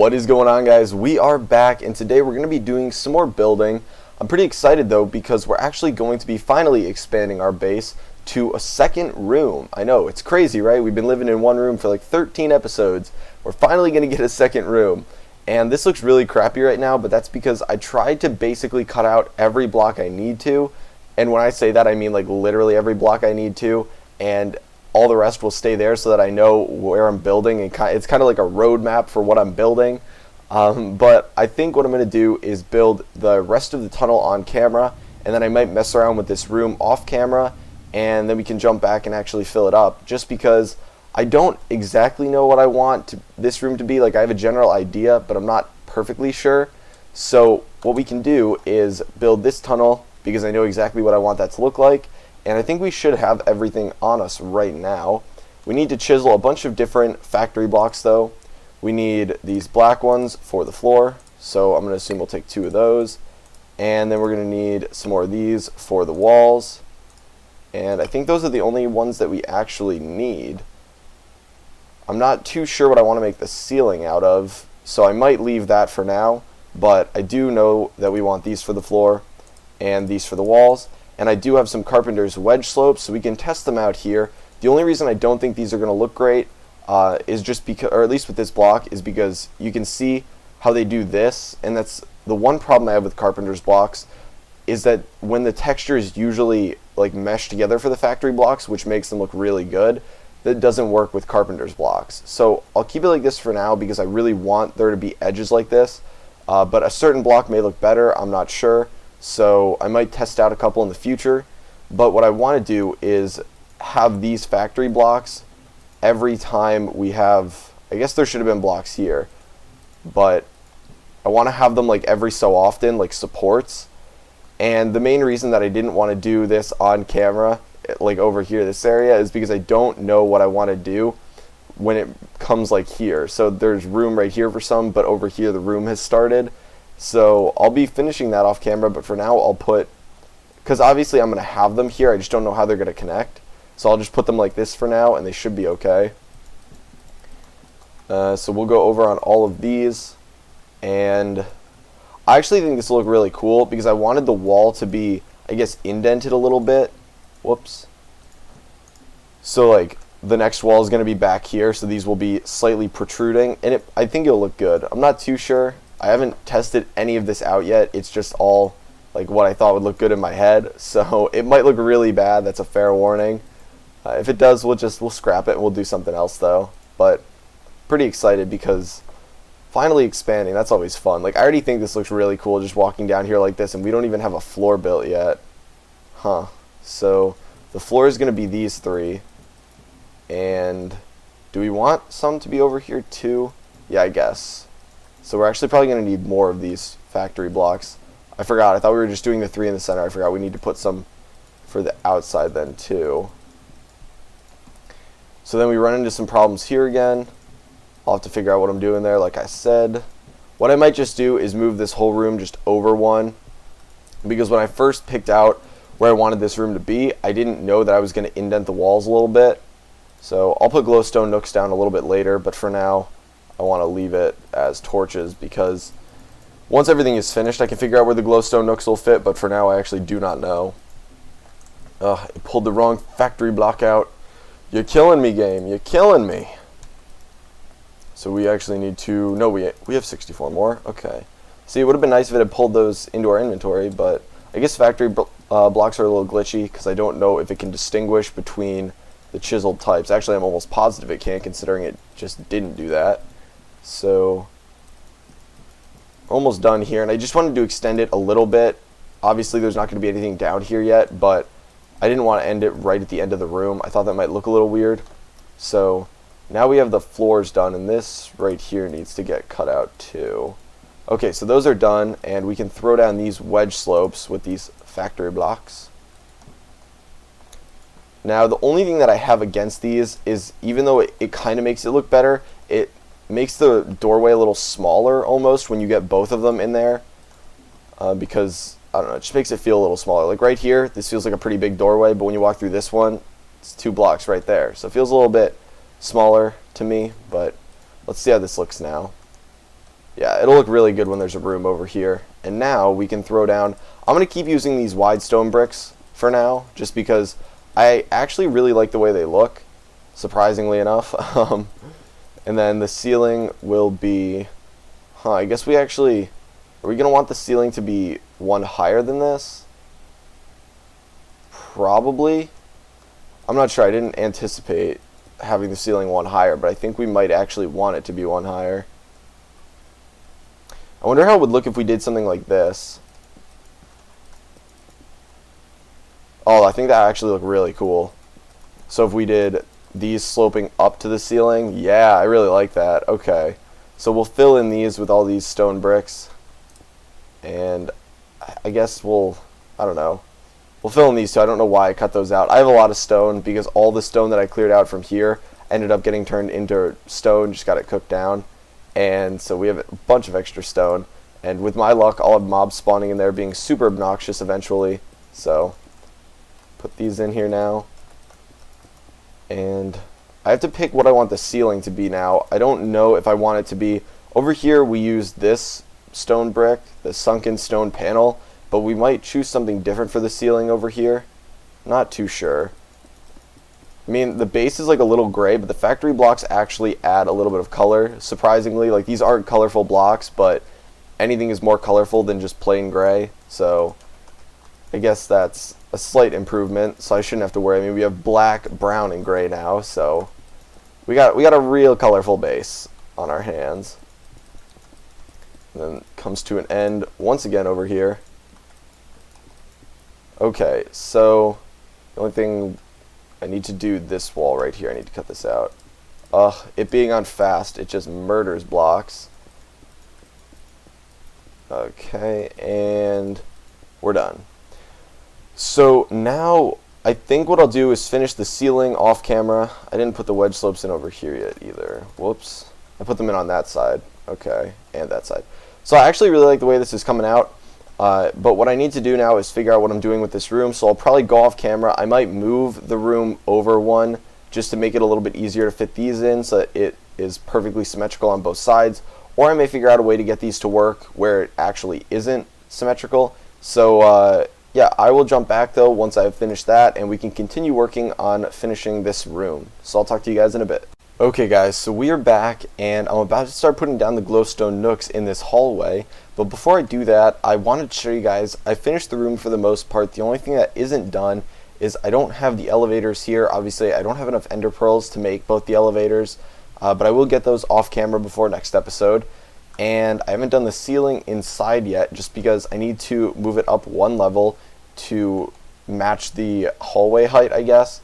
What is going on, guys? We are back, and today we're going to be doing some more building. I'm pretty excited though because we're actually going to be finally expanding our base to a second room. I know, it's crazy, right? We've been living in one room for like 13 episodes. We're finally going to get a second room. And this looks really crappy right now, but that's because I tried to basically cut out every block I need to. And when I say that, I mean like literally every block I need to, and all the rest will stay there so that I know where I'm building, and it's kind of like a roadmap for what I'm building. But I think what I'm going to do is build the rest of the tunnel on camera, and then I might mess around with this room off camera, and then we can jump back and actually fill it up, just because I don't exactly know what I want this room to be. Like, I have a general idea, but I'm not perfectly sure. So what we can do is build this tunnel, because I know exactly what I want that to look like. And I think we should have everything on us right now. We need to chisel a bunch of different factory blocks though. We need these black ones for the floor, so I'm going to assume we'll take 2 of those. And then we're going to need some more of these for the walls. And I think those are the only ones that we actually need. I'm not too sure what I want to make the ceiling out of, so I might leave that for now. But I do know that we want these for the floor and these for the walls. And I do have some carpenter's wedge slopes, so we can test them out here. The only reason I don't think these are going to look great is just because, or at least with this block, is because you can see how they do this. And that's the one problem I have with carpenter's blocks, is that when the texture is usually like meshed together for the factory blocks, which makes them look really good, that doesn't work with carpenter's blocks. So I'll keep it like this for now because I really want there to be edges like this. But a certain block may look better, I'm not sure. So I might test out a couple in the future, but what I want to do is have these factory blocks every time we have, I guess there should have been blocks here, but I want to have them like every so often, like supports. And the main reason that I didn't want to do this on camera, like over here, this area, is because I don't know what I want to do when it comes like here. So there's room right here for some, but over here the room has started. So I'll be finishing that off camera, but for now I'll put, because obviously I'm going to have them here, I just don't know how they're going to connect. So I'll just put them like this for now, and they should be okay. So we'll go over on all of these, and I actually think this will look really cool, because I wanted the wall to be, I guess, indented a little bit. Whoops. So like, the next wall is going to be back here, so these will be slightly protruding, and I think it'll look good. I'm not too sure. I haven't tested any of this out yet. It's just all like what I thought would look good in my head. So it might look really bad. That's a fair warning. If it does, we'll scrap it and we'll do something else though. But pretty excited because finally expanding, that's always fun. Like, I already think this looks really cool just walking down here like this, and we don't even have a floor built yet. Huh. So the floor is going to be these 3. And do we want some to be over here too? Yeah, I guess. So we're actually probably going to need more of these factory blocks. I forgot. I thought we were just doing the 3 in the center. I forgot we need to put some for the outside then too. So then we run into some problems here again. I'll have to figure out what I'm doing there, like I said. What I might just do is move this whole room just over one, because when I first picked out where I wanted this room to be, I didn't know that I was going to indent the walls a little bit. So I'll put glowstone nooks down a little bit later, but for now I want to leave it as torches, because once everything is finished I can figure out where the glowstone nooks will fit, but for now I actually do not know. I pulled the wrong factory block out. You're killing me, game. You're killing me. So we actually need to, no, we have 64 more. Okay. See, it would have been nice if it had pulled those into our inventory, but I guess factory blocks are a little glitchy because I don't know if it can distinguish between the chiseled types. Actually, I'm almost positive it can, considering it just didn't do that. So almost done here, and I just wanted to extend it a little bit. Obviously there's not going to be anything down here yet, but I didn't want to end it right at the end of the room. I thought that might look a little weird. So now we have the floors done, and this right here needs to get cut out too. Okay, so those are done, and we can throw down these wedge slopes with these factory blocks. Now the only thing that I have against these is, even though it kind of makes it look better, it makes the doorway a little smaller almost when you get both of them in there, because I don't know, it just makes it feel a little smaller. Like right here, this feels like a pretty big doorway, but when you walk through this one, it's 2 blocks right there. So it feels a little bit smaller to me, but let's see how this looks now. Yeah, it'll look really good when there's a room over here. And now we can throw down, I'm going to keep using these wide stone bricks for now, just because I actually really like the way they look, surprisingly enough. And then the ceiling will be, I guess we actually, are we going to want the ceiling to be one higher than this? Probably. I'm not sure, I didn't anticipate having the ceiling one higher, but I think we might actually want it to be one higher. I wonder how it would look if we did something like this. Oh, I think that actually looked really cool. So if we did these sloping up to the ceiling, yeah, I really like that. Okay, so we'll fill in these with all these stone bricks, and I guess I don't know, we'll fill in these two. I don't know why I cut those out. I have a lot of stone because all the stone that I cleared out from here ended up getting turned into stone, just got it cooked down, and so we have a bunch of extra stone, and with my luck I'll have mobs spawning in there being super obnoxious eventually. So put these in here now. And I have to pick what I want the ceiling to be now. I don't know if I want it to be, over here we use this stone brick, the sunken stone panel, but we might choose something different for the ceiling over here. Not too sure. I mean, the base is like a little gray, but the factory blocks actually add a little bit of color, surprisingly. Like, these aren't colorful blocks, but anything is more colorful than just plain gray, so I guess that's a slight improvement, so I shouldn't have to worry. I mean, we have black, brown, and gray now, so we got a real colorful base on our hands. And then comes to an end once again over here. Okay, so the only thing I need to do this wall right here. I need to cut this out. It being on fast, it just murders blocks. Okay, and we're done. So now I think what I'll do is finish the ceiling off camera. I didn't put the wedge slopes in over here yet either. Whoops. I put them in on that side. Okay, and that side. So I actually really like the way this is coming out. But what I need to do now is figure out what I'm doing with this room. So I'll probably go off camera. I might move the room over one just to make it a little bit easier to fit these in so that it is perfectly symmetrical on both sides. Or I may figure out a way to get these to work where it actually isn't symmetrical. So yeah, I will jump back though once I've finished that, and we can continue working on finishing this room. So I'll talk to you guys in a bit. Okay guys, so we are back, and I'm about to start putting down the glowstone nooks in this hallway. But before I do that, I wanted to show you guys, I finished the room for the most part. The only thing that isn't done is I don't have the elevators here. Obviously, I don't have enough ender pearls to make both the elevators, but I will get those off camera before next episode. And I haven't done the ceiling inside yet just because I need to move it up one level to match the hallway height, I guess.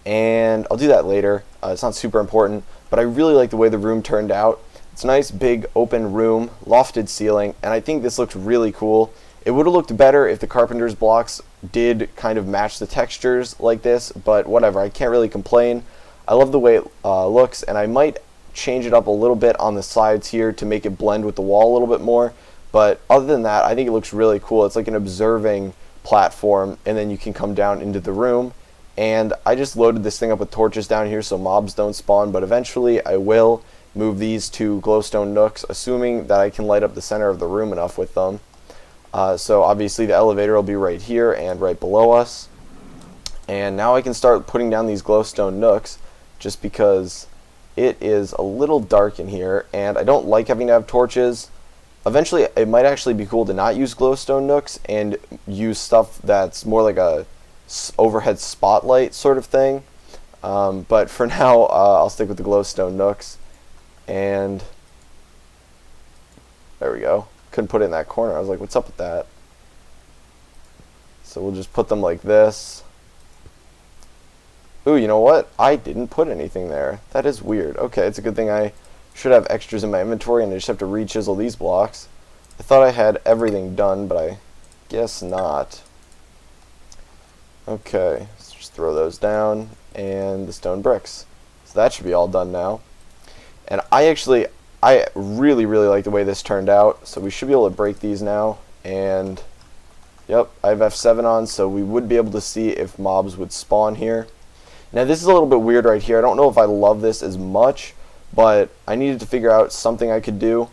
And I'll do that later. It's not super important, but I really like the way the room turned out. It's a nice big open room, lofted ceiling, and I think this looks really cool. It would have looked better if the carpenter's blocks did kind of match the textures like this, but whatever, I can't really complain. I love the way it looks, and I might change it up a little bit on the sides here to make it blend with the wall a little bit more, but other than that, I think it looks really cool. It's like an observing platform, and then you can come down into the room. And I just loaded this thing up with torches down here so mobs don't spawn, but eventually I will move these to glowstone nooks, assuming that I can light up the center of the room enough with them. So obviously the elevator will be right here and right below us. And now I can start putting down these glowstone nooks just because it is a little dark in here, and I don't like having to have torches. Eventually it might actually be cool to not use glowstone nooks and use stuff that's more like a overhead spotlight sort of thing, but for now I'll stick with the glowstone nooks. And there we go. Couldn't put it in that corner. I was like, what's up with that? So we'll just put them like this. Ooh, you know what? I didn't put anything there. That is weird. Okay, it's a good thing I should have extras in my inventory and I just have to re-chisel these blocks. I thought I had everything done, but I guess not. Okay, let's just throw those down, and the stone bricks. So that should be all done now. And I really like the way this turned out, so we should be able to break these now. And yep, I have F7 on, so we would be able to see if mobs would spawn here. Now this is a little bit weird right here. I don't know if I love this as much, but I needed to figure out something I could do.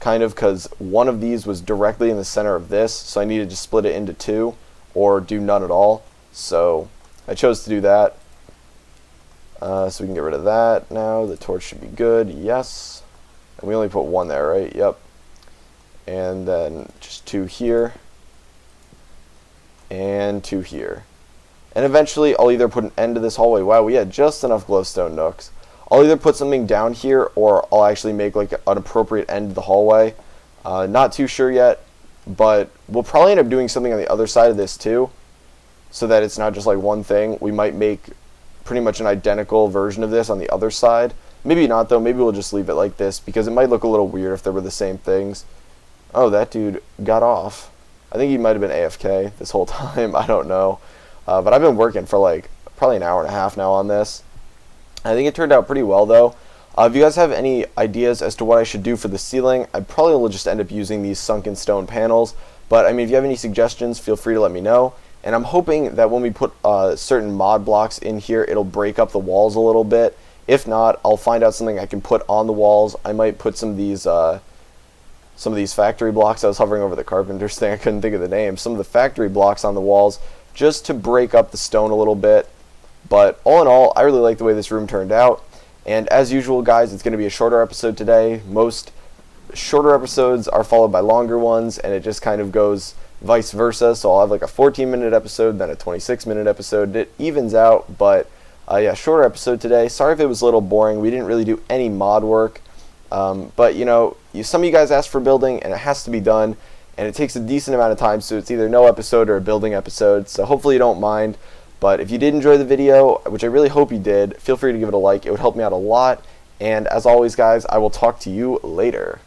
kind of, because one of these was directly in the center of this, so I needed to split it into two or do none at all. So I chose to do that. So we can get rid of that now. The torch should be good. Yes. And we only put one there, right? Yep. And then just two here. And two here. And eventually I'll either put an end to this hallway. Wow, we had just enough glowstone nooks. I'll either put something down here or I'll actually make like an appropriate end to the hallway. Not too sure yet, but we'll probably end up doing something on the other side of this too, so that it's not just like one thing. We might make pretty much an identical version of this on the other side. Maybe not though, maybe we'll just leave it like this because it might look a little weird if they were the same things. Oh, that dude got off. I think he might have been AFK this whole time, I don't know. But I've been working for like probably an hour and a half now on this. I think it turned out pretty well though. If you guys have any ideas as to what I should do for the ceiling, I probably will just end up using these sunken stone panels. But I mean, if you have any suggestions, feel free to let me know. And I'm hoping that when we put certain mod blocks in here, it'll break up the walls a little bit. If not, I'll find out something I can put on the walls. I might put some of these factory blocks. I was hovering over the carpenter's thing. I couldn't think of the name. Some of the factory blocks on the walls just to break up the stone a little bit. But all in all, I really like the way this room turned out. And as usual, guys, it's going to be a shorter episode today. Most shorter episodes are followed by longer ones, and it just kind of goes vice versa. So I'll have like a 14-minute episode, then a 26-minute episode. It evens out, but yeah, shorter episode today. Sorry if it was a little boring. We didn't really do any mod work. But, you know, some of you guys asked for building, and it has to be done. And it takes a decent amount of time, so it's either no episode or a building episode. So hopefully you don't mind. But if you did enjoy the video, which I really hope you did, feel free to give it a like. It would help me out a lot. And as always, guys, I will talk to you later.